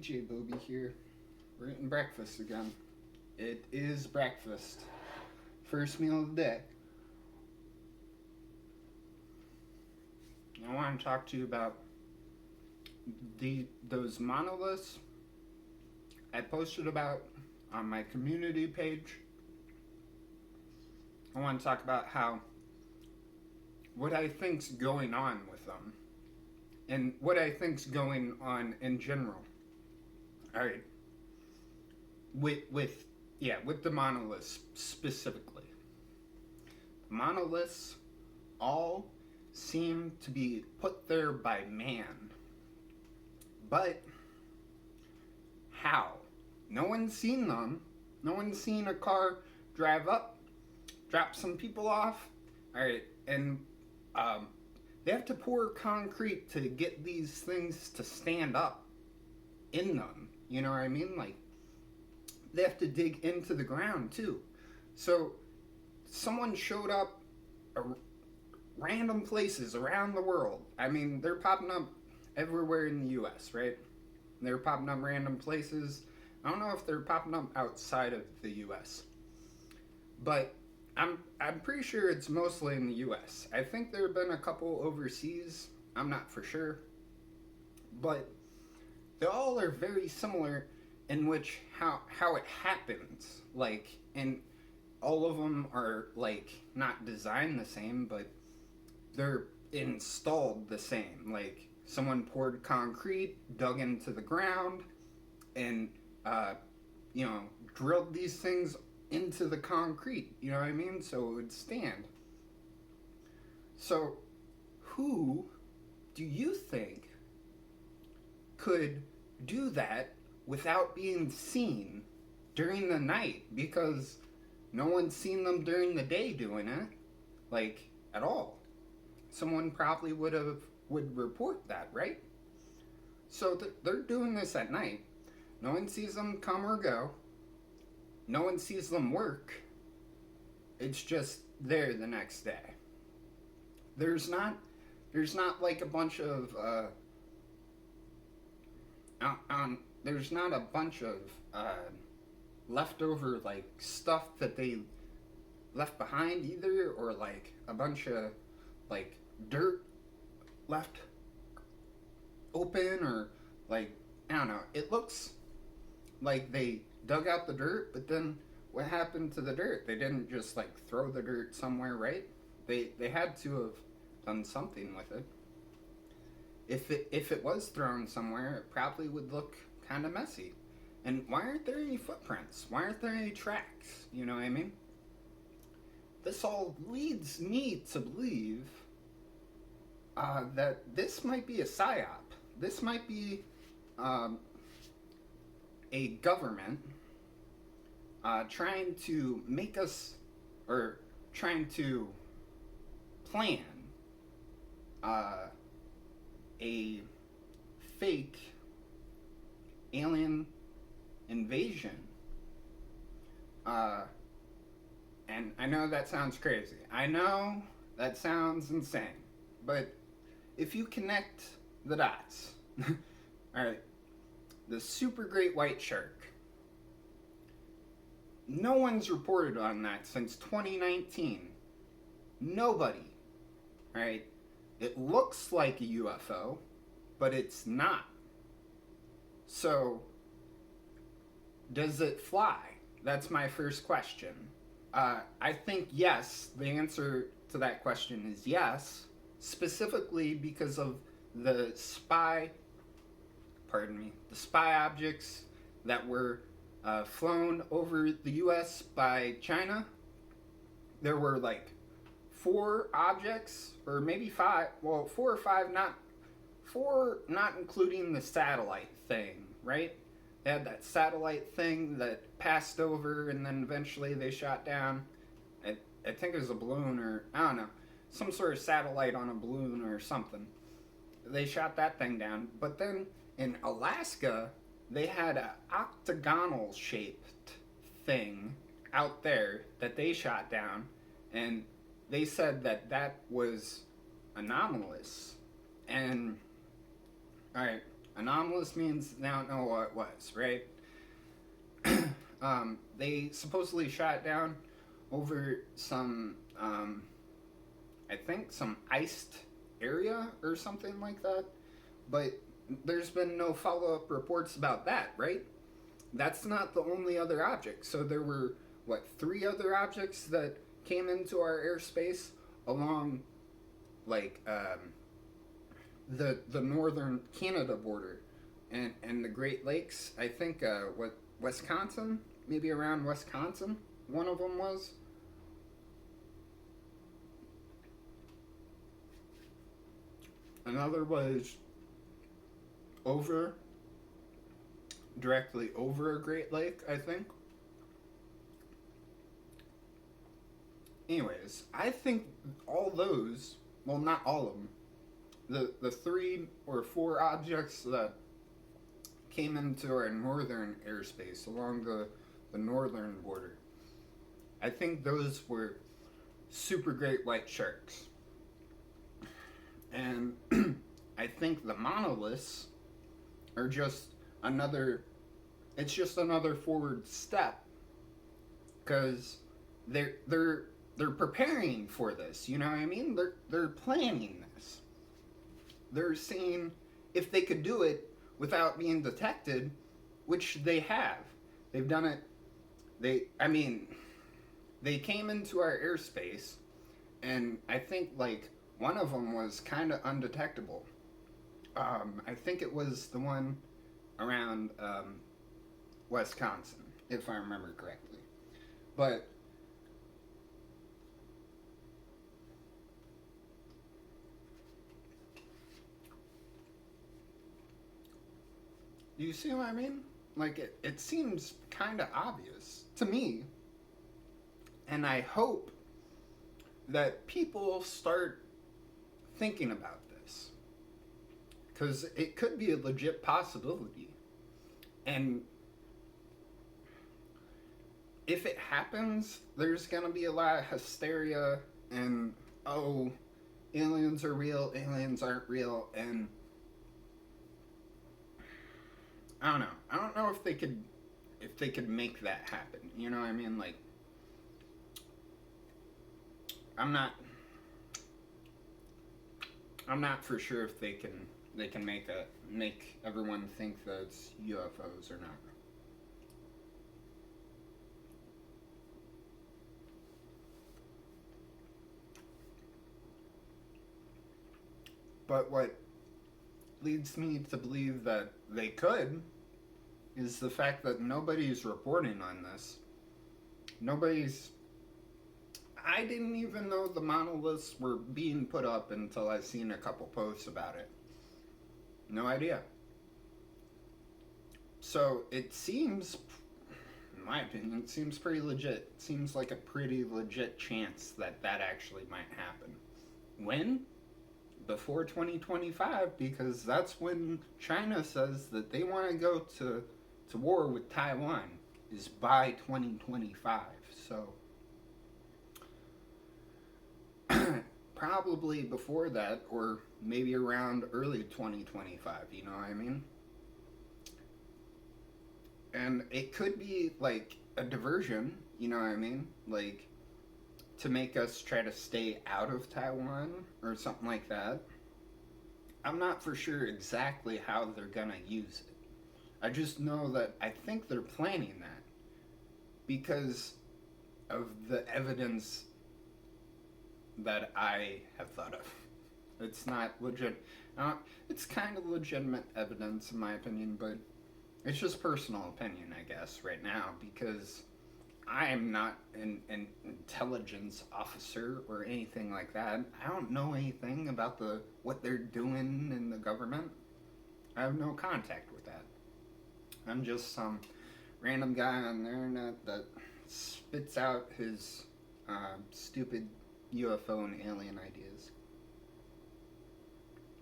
DJ Bobe here. We're eating breakfast again. It is breakfast. First meal of the day. I want to talk to you about those monoliths I posted about on my community page. I want to talk about what I think's going on with them and what I think's going on in general. All right. With the monoliths specifically. The monoliths all seem to be put there by man. But how? No one's seen them. No one's seen a car drive up, drop some people off. All right, and they have to pour concrete to get these things to stand up in them. You know what I mean? Like, they have to dig into the ground too. So someone showed up random places around the world. I mean, they're popping up everywhere in the US, right? They're popping up random places. I don't know if they're popping up outside of the US, but I'm pretty sure it's mostly in the US. I think there have been a couple overseas. I'm not for sure, but they all are very similar in which how it happens. Like, and all of them are like not designed the same, but they're installed the same. Like, someone poured concrete, dug into the ground, and drilled these things into the concrete. You know what I mean? So it would stand. So, who do you think could do that without being seen during the night? Because no one's seen them during the day doing it, like, at all. Someone probably would report that, right? So they're doing this at night. No one sees them come or go. No one sees them work. It's just there the next day. There's not like a bunch of there's not a bunch of leftover like stuff that they left behind either, or like a bunch of like dirt left open, or like, I don't know. It looks like they dug out the dirt, but then what happened to the dirt? They didn't just like throw the dirt somewhere, right? They had to have done something with it. If it was thrown somewhere, it probably would look kind of messy. And why aren't there any footprints? Why aren't there any tracks? You know what I mean? This all leads me to believe that this might be a psyop. This might be a government trying to make us, or trying to plan a fake alien invasion. And I know that sounds crazy. I know that sounds insane. But if you connect the dots, alright, the super great white shark, no one's reported on that since 2019. Nobody. Alright? It looks like a UFO, but it's not. So, does it fly? That's my first question. I think yes. The answer to that question is yes, specifically because of the spy objects that were flown over the US by China. There were like 4 objects, or maybe 5, well, 4 or 5, not including the satellite thing, right? They had that satellite thing that passed over, and then eventually they shot down. I think it was a balloon, or I don't know, some sort of satellite on a balloon or something. They shot that thing down. But then in Alaska, they had an octagonal shaped thing out there that they shot down, and they said that was anomalous. And alright, Anomalous means they don't know what it was, right? They supposedly shot down over some, I think, some iced area or something like that. But there's been no follow up reports about that, right? That's not the only other object. So there were, what, three other objects that came into our airspace along, like, the northern Canada border and the Great Lakes. I think, Wisconsin? Maybe around Wisconsin, one of them was. Another was over, directly over a Great Lake, I think. Anyways, I think all those, well, not all of them, the three or four objects that came into our northern airspace along the northern border, I think those were super great white sharks. And I think the monoliths are just another, it's just another forward step because they're preparing for this, you know what I mean? They're planning this. They're seeing if they could do it without being detected, which they have. They've done it. They came into our airspace, and I think like one of them was kind of undetectable. I think it was the one around Wisconsin, if I remember correctly. But do you see what I mean? Like, it seems kind of obvious to me. And I hope that people start thinking about this. Because it could be a legit possibility. And if it happens, there's going to be a lot of hysteria and, oh, aliens are real, aliens aren't real, and I don't know. I don't know if they could make that happen. You know what I mean? Like, I'm not for sure if they can make everyone think that it's UFOs or not. But what leads me to believe that they could is the fact that nobody's reporting on this. I didn't even know the monoliths were being put up until I seen a couple posts about it. No idea. So it seems, in my opinion, it seems pretty legit. It seems like a pretty legit chance that actually might happen. When? Before 2025, because that's when China says that they want to go to war with Taiwan, is by 2025. So probably before that, or maybe around early 2025, you know what I mean? And it could be like a diversion, you know what I mean? Like, to make us try to stay out of Taiwan or something like that. I'm not for sure exactly how they're gonna use it. I just know that I think they're planning that because of the evidence that I have thought of. It's not legit. It's kind of legitimate evidence in my opinion, but it's just personal opinion, I guess, right now, because I am not an intelligence officer or anything like that. I don't know anything about what they're doing in the government. I have no contact with that. I'm just some random guy on the internet that spits out his stupid UFO and alien ideas.